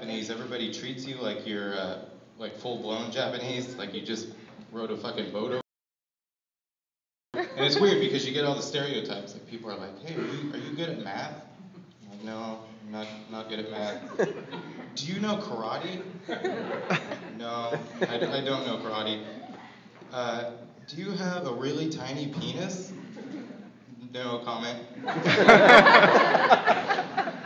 Japanese, everybody treats you like you're like full-blown Japanese, like you just rode a fucking boat over. And it's weird because you get all the stereotypes. Like people are like, "Hey, are you good at math?" I'm like, "No, I'm not good at math." "Do you know karate?" "No, I don't know karate." "Do you have a really tiny penis?" "No comment."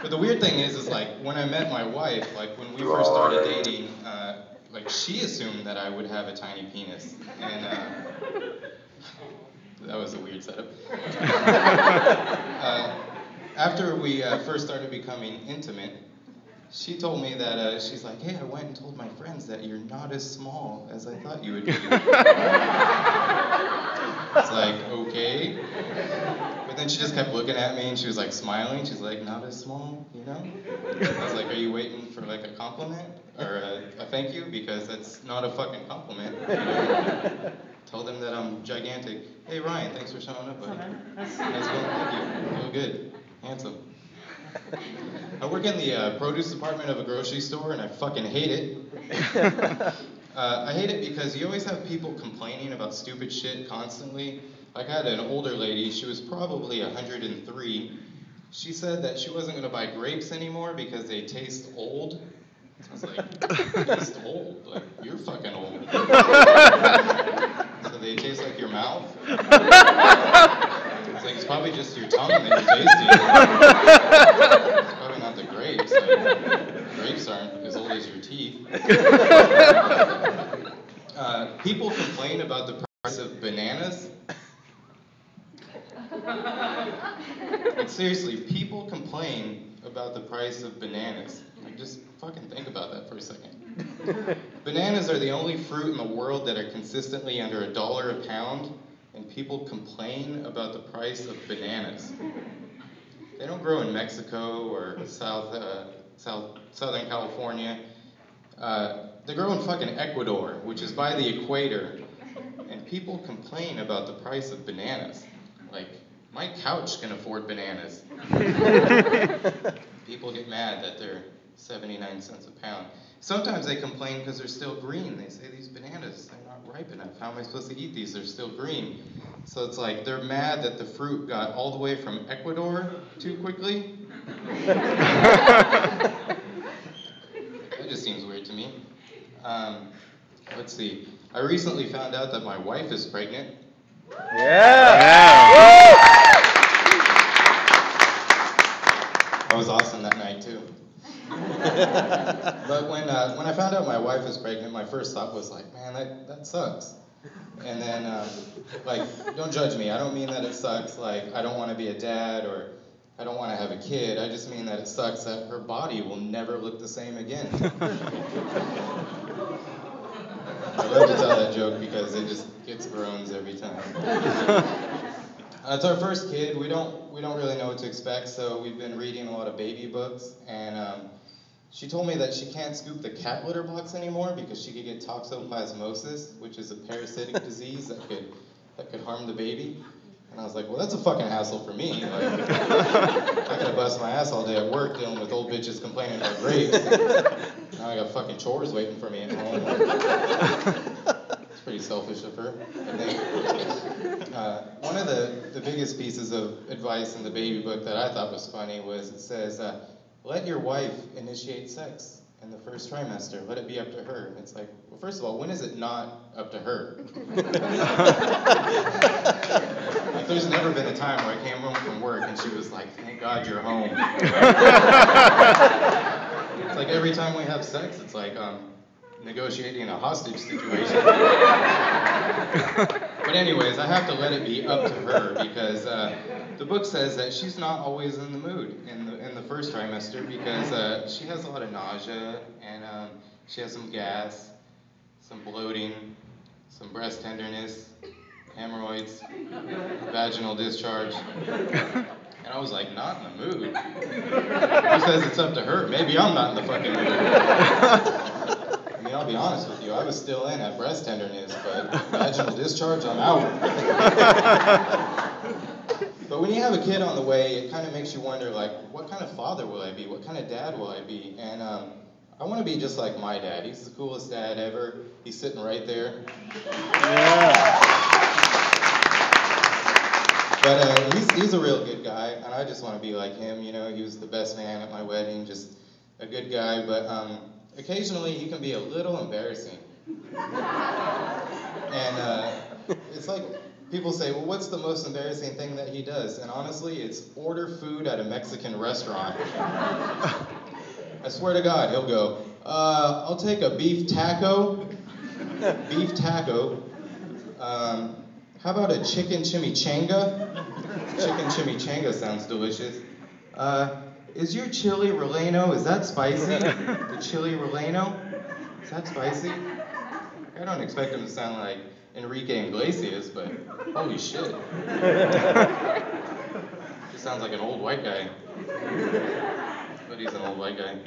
But the weird thing is like when I met my wife, like when we first started dating, like she assumed that I would have a tiny penis, and that was a weird setup. After we first started becoming intimate, she told me that she's like, "Hey, I went and told my friends that you're not as small as I thought you would be." It's like, okay. But then she just kept looking at me and she was like smiling. She's like, "Not as small, you know?" I was like, "Are you waiting for like a compliment or a thank you? Because that's not a fucking compliment. You know? Tell them that I'm gigantic." "Hey Ryan, thanks for showing up, buddy." How's it going? Thank you. Real good. Handsome. I work in the produce department of a grocery store and I fucking hate it. I hate it because you always have people complaining about stupid shit constantly. Like I had an older lady, she was probably 103. She said that she wasn't gonna buy grapes anymore because they taste old. I was like, taste old? Like, you're fucking old. So they taste like your mouth? It's like, it's probably just your tongue that you're tasting. It's probably not the grapes. Like, grapes aren't as old as your teeth. People complain about the price of bananas. Like, seriously, people complain about the price of bananas. Like, just fucking think about that for a second. Bananas are the only fruit in the world that are consistently under $1 a pound, and people complain about the price of bananas. They don't grow in Mexico or Southern California. They grow in fucking Ecuador, which is by the equator, and people complain about the price of bananas. Like, my couch can afford bananas. People get mad that they're 79 cents a pound. Sometimes they complain because they're still green. They say, "These bananas, they're not ripe enough. How am I supposed to eat these? They're still green." So it's like they're mad that the fruit got all the way from Ecuador too quickly. That just seems weird to me. Let's see. I recently found out that my wife is pregnant. Yeah. That was awesome that night too. But when I found out my wife is pregnant, my first thought was like, man, that sucks. And then, like, don't judge me. I don't mean that it sucks, like, I don't want to be a dad or I don't want to have a kid. I just mean that it sucks that her body will never look the same again. I love to tell that joke because it just gets groans every time. It's our first kid. We don't really know what to expect, so we've been reading a lot of baby books, and she told me that she can't scoop the cat litter box anymore because she could get toxoplasmosis, which is a parasitic disease that could harm the baby. And I was like, well, that's a fucking hassle for me. Like, I gotta bust my ass all day at work dealing with old bitches complaining about grapes. Now I got fucking chores waiting for me at home. It's pretty selfish of her, I think. One of the biggest pieces of advice in the baby book that I thought was funny was it says, let your wife initiate sex in the first trimester. Let it be up to her. And it's like, well, first of all, when is it not up to her? Like, there's never been a time where I came home from work and she was like, thank God you're home. It's like every time we have sex, it's like negotiating a hostage situation. But anyways, I have to let it be up to her because the book says that she's not always in the mood in the first trimester because she has a lot of nausea and she has some gas, some bloating, some breast tenderness, hemorrhoids, vaginal discharge. And I was like, not in the mood. Who says it's up to her? Maybe I'm not in the fucking mood. I mean, I'll be honest with you, I was still in at breast tenderness, but vaginal discharge, I'm out. But when you have a kid on the way, it kind of makes you wonder, like, what kind of father will I be? What kind of dad will I be? And I want to be just like my dad. He's the coolest dad ever. He's sitting right there. Yeah. But he's a real good guy, and I just want to be like him. You know, he was the best man at my wedding, just a good guy. But occasionally he can be a little embarrassing. And it's like people say, well, what's the most embarrassing thing that he does? And honestly, it's order food at a Mexican restaurant. I swear to God, he'll go, I'll take a beef taco. Beef taco. How about a chicken chimichanga? Chicken chimichanga sounds delicious. Is your chili relleno, is that spicy? The chili relleno? Is that spicy? I don't expect him to sound like Enrique Iglesias, but holy shit. He sounds like an old white guy. But he's an old white guy.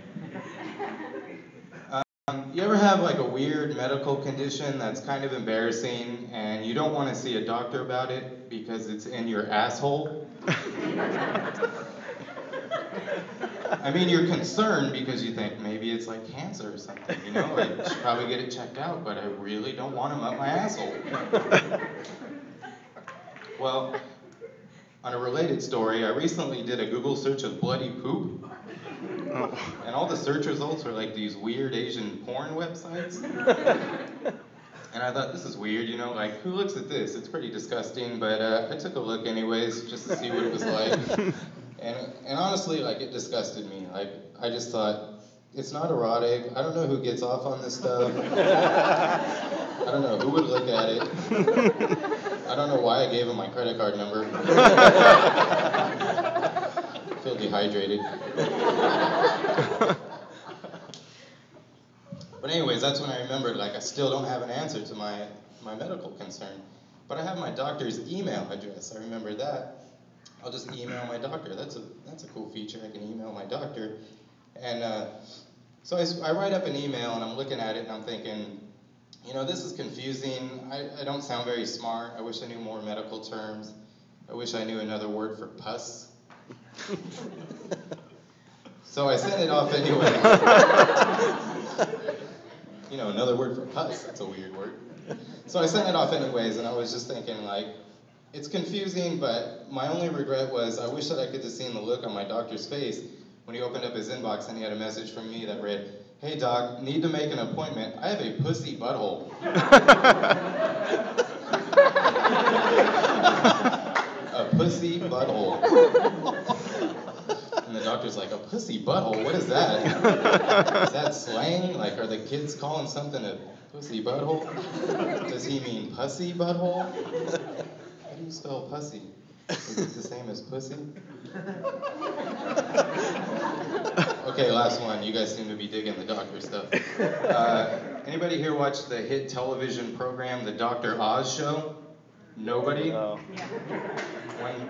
You ever have like a weird medical condition that's kind of embarrassing and you don't want to see a doctor about it because it's in your asshole? I mean, you're concerned because you think maybe it's like cancer or something, you know? I should probably get it checked out, but I really don't want them up my asshole. Well, on a related story, I recently did a Google search of bloody poop. And all the search results are like these weird Asian porn websites. And I thought, this is weird, you know, like, who looks at this? It's pretty disgusting, but I took a look anyways, just to see what it was like. And honestly, like, it disgusted me. Like, I just thought, it's not erotic. I don't know who gets off on this stuff. I don't know who would look at it. I don't know why I gave him my credit card number. I feel dehydrated. But anyways, that's when I remembered, like, I still don't have an answer to my medical concern. But I have my doctor's email address. I remember that. I'll just email my doctor. That's a cool feature. I can email my doctor. And so I write up an email, and I'm looking at it, and I'm thinking, you know, this is confusing. I don't sound very smart. I wish I knew more medical terms. I wish I knew another word for pus. So I sent it off anyway. You know, another word for pus, that's a weird word. So I sent it off anyways, and I was just thinking, like, it's confusing, but my only regret was I wish that I could have seen the look on my doctor's face when he opened up his inbox and he had a message from me that read, "Hey doc, need to make an appointment. I have a pussy butthole." A pussy butthole. And the doctor's like, a pussy butthole? What is that? Is that slang? Like, are the kids calling something a pussy butthole? Does he mean pussy butthole? How do you spell pussy? Is it the same as pussy? Okay, last one. You guys seem to be digging the doctor stuff. Anybody here watch the hit television program, The Dr. Oz Show? Nobody? Oh.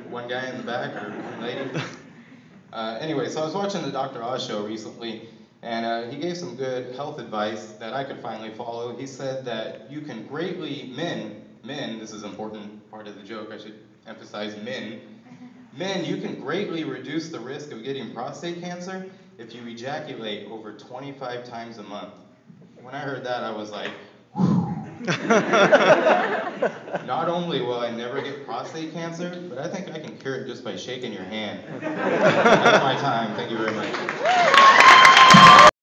One guy in the back, or one lady? Anyway, so I was watching the Dr. Oz show recently, and he gave some good health advice that I could finally follow. He said that you can greatly, men, this is an important part of the joke, I should emphasize men, you can greatly reduce the risk of getting prostate cancer if you ejaculate over 25 times a month. When I heard that, I was like, whew. Not only will I never get prostate cancer, but I think I can cure it just by shaking your hand. That's my time. Thank you very much.